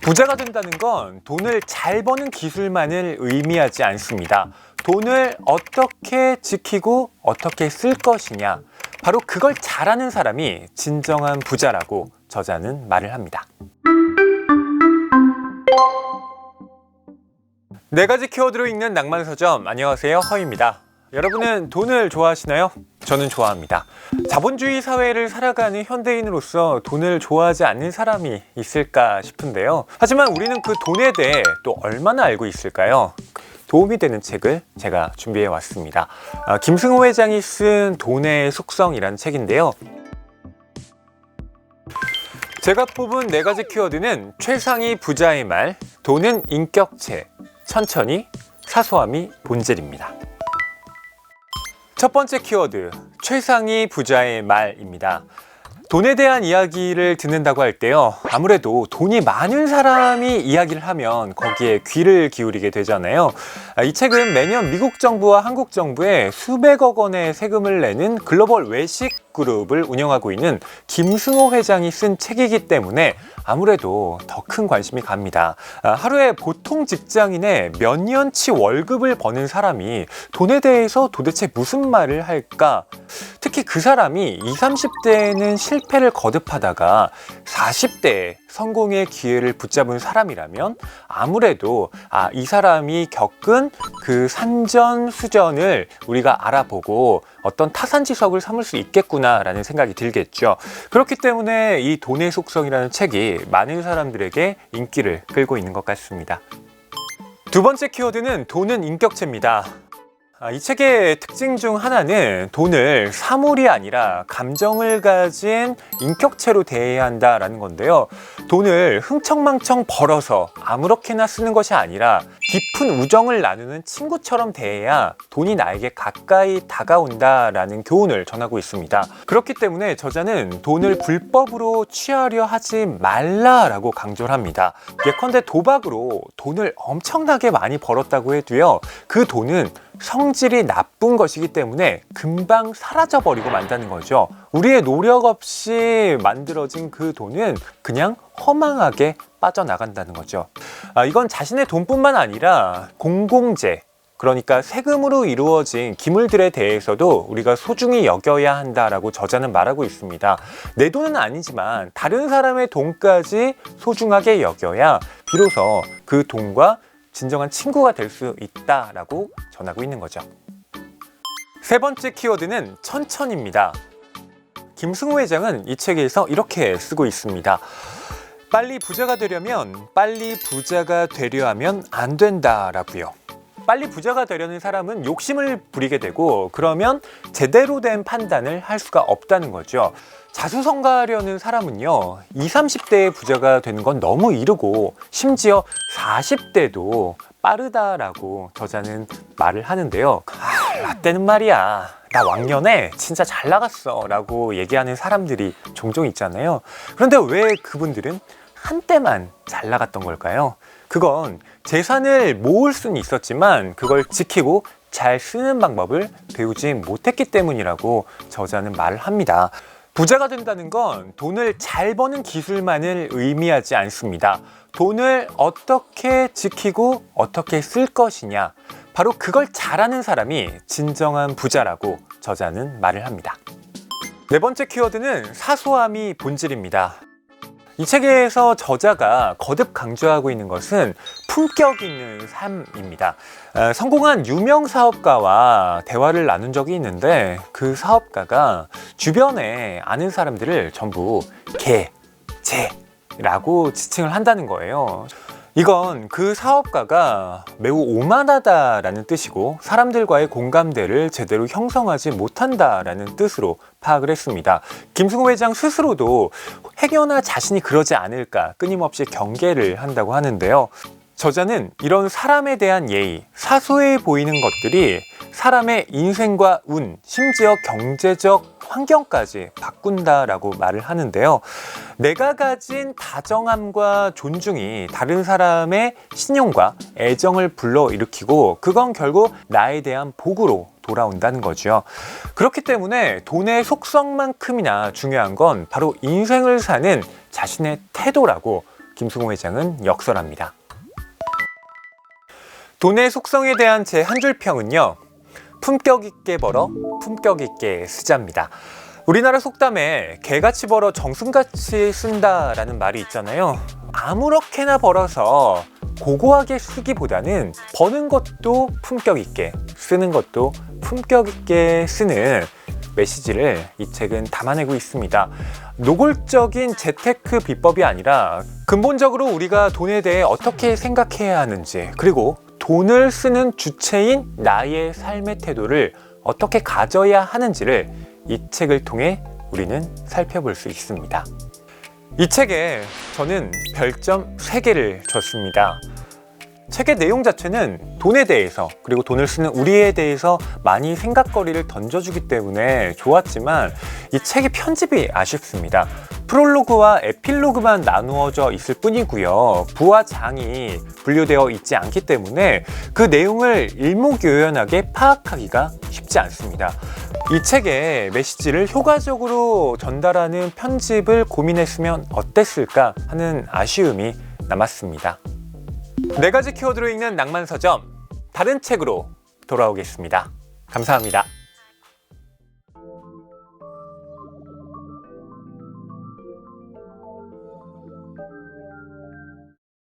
부자가 된다는 건 돈을 잘 버는 기술만을 의미하지 않습니다. 돈을 어떻게 지키고 어떻게 쓸 것이냐, 바로 그걸 잘하는 사람이 진정한 부자라고 저자는 말을 합니다. 네 가지 키워드로 읽는 낭만서점, 안녕하세요, 허입니다. 여러분은 돈을 좋아하시나요? 저는 좋아합니다. 자본주의 사회를 살아가는 현대인으로서 돈을 좋아하지 않는 사람이 있을까 싶은데요. 하지만 우리는 그 돈에 대해 또 얼마나 알고 있을까요? 도움이 되는 책을 제가 준비해 왔습니다. 김승호 회장이 쓴 돈의 속성이라는 책인데요. 제가 뽑은 네 가지 키워드는 최상위 부자의 말, 돈은 인격체, 천천히, 사소함이 본질입니다. 첫 번째 키워드, 최상위 부자의 말입니다. 돈에 대한 이야기를 듣는다고 할 때요, 아무래도 돈이 많은 사람이 이야기를 하면 거기에 귀를 기울이게 되잖아요. 이 책은 매년 미국 정부와 한국 정부에 수백억 원의 세금을 내는 글로벌 외식 그룹을 운영하고 있는 김승호 회장이 쓴 책이기 때문에 아무래도 더 큰 관심이 갑니다. 하루에 보통 직장인의 몇 년치 월급을 버는 사람이 돈에 대해서 도대체 무슨 말을 할까? 특히 그 사람이 20, 30대에는 실패를 거듭하다가 40대에 성공의 기회를 붙잡은 사람이라면 아무래도 이 사람이 겪은 그 산전수전을 우리가 알아보고 어떤 타산지석을 삼을 수 있겠구나라는 생각이 들겠죠. 그렇기 때문에 이 돈의 속성이라는 책이 많은 사람들에게 인기를 끌고 있는 것 같습니다. 두 번째 키워드는 돈은 인격체입니다. 이 책의 특징 중 하나는 돈을 사물이 아니라 감정을 가진 인격체로 대해야 한다라는 건데요. 돈을 흥청망청 벌어서 아무렇게나 쓰는 것이 아니라 깊은 우정을 나누는 친구처럼 대해야 돈이 나에게 가까이 다가온다라는 교훈을 전하고 있습니다. 그렇기 때문에 저자는 돈을 불법으로 취하려 하지 말라라고 강조를 합니다. 예컨대 도박으로 돈을 엄청나게 많이 벌었다고 해도요, 그 돈은 성질이 나쁜 것이기 때문에 금방 사라져버리고 만다는 거죠. 우리의 노력 없이 만들어진 그 돈은 그냥 허망하게 빠져나간다는 거죠. 이건 자신의 돈뿐만 아니라 공공재, 그러니까 세금으로 이루어진 기물들에 대해서도 우리가 소중히 여겨야 한다라고 저자는 말하고 있습니다. 내 돈은 아니지만 다른 사람의 돈까지 소중하게 여겨야 비로소 그 돈과 진정한 친구가 될 수 있다라고 전하고 있는 거죠. 세 번째 키워드는 천천히입니다. 김승호 회장은 이 책에서 이렇게 쓰고 있습니다. 빨리 부자가 되려면 빨리 부자가 되려 하면 안 된다라고요. 빨리 부자가 되려는 사람은 욕심을 부리게 되고 그러면 제대로 된 판단을 할 수가 없다는 거죠. 자수성가하려는 사람은요, 20, 30대의 부자가 되는 건 너무 이르고 심지어 40대도 빠르다라고 저자는 말을 하는데요. 라떼는 말이야, 나 왕년에 진짜 잘 나갔어 라고 얘기하는 사람들이 종종 있잖아요. 그런데 왜 그분들은 한때만 잘 나갔던 걸까요? 그건 재산을 모을 수는 있었지만 그걸 지키고 잘 쓰는 방법을 배우지 못했기 때문이라고 저자는 말을 합니다. 부자가 된다는 건 돈을 잘 버는 기술만을 의미하지 않습니다. 돈을 어떻게 지키고 어떻게 쓸 것이냐, 바로 그걸 잘하는 사람이 진정한 부자라고 저자는 말을 합니다. 네 번째 키워드는 사소함이 본질입니다. 이 책에서 저자가 거듭 강조하고 있는 것은 품격 있는 삶입니다. 성공한 유명 사업가와 대화를 나눈 적이 있는데 그 사업가가 주변에 아는 사람들을 전부 개, 쟤라고 지칭을 한다는 거예요. 이건 그 사업가가 매우 오만하다라는 뜻이고 사람들과의 공감대를 제대로 형성하지 못한다라는 뜻으로 파악을 했습니다. 김승호 회장 스스로도 혹여나 자신이 그러지 않을까 끊임없이 경계를 한다고 하는데요. 저자는 이런 사람에 대한 예의, 사소해 보이는 것들이 사람의 인생과 운, 심지어 경제적 환경까지 바꾼다라고 말을 하는데요. 내가 가진 다정함과 존중이 다른 사람의 신용과 애정을 불러일으키고 그건 결국 나에 대한 복으로 돌아온다는 거죠. 그렇기 때문에 돈의 속성만큼이나 중요한 건 바로 인생을 사는 자신의 태도라고 김승호 회장은 역설합니다. 돈의 속성에 대한 제 한 줄 평은요. 품격 있게 벌어 품격 있게 쓰자입니다. 우리나라 속담에 개같이 벌어 정승같이 쓴다라는 말이 있잖아요. 아무렇게나 벌어서 고고하게 쓰기보다는 버는 것도 품격 있게, 쓰는 것도 품격 있게 쓰는 메시지를 이 책은 담아내고 있습니다. 노골적인 재테크 비법이 아니라 근본적으로 우리가 돈에 대해 어떻게 생각해야 하는지, 그리고 돈을 쓰는 주체인 나의 삶의 태도를 어떻게 가져야 하는지를 이 책을 통해 우리는 살펴볼 수 있습니다. 이 책에 저는 별점 3개를 줬습니다. 책의 내용 자체는 돈에 대해서, 그리고 돈을 쓰는 우리에 대해서 많이 생각거리를 던져주기 때문에 좋았지만 이 책의 편집이 아쉽습니다. 프롤로그와 에필로그만 나누어져 있을 뿐이고요. 부와 장이 분류되어 있지 않기 때문에 그 내용을 일목요연하게 파악하기가 쉽지 않습니다. 이 책의 메시지를 효과적으로 전달하는 편집을 고민했으면 어땠을까 하는 아쉬움이 남았습니다. 4가지 키워드로 읽는 낭만서점, 다른 책으로 돌아오겠습니다. 감사합니다.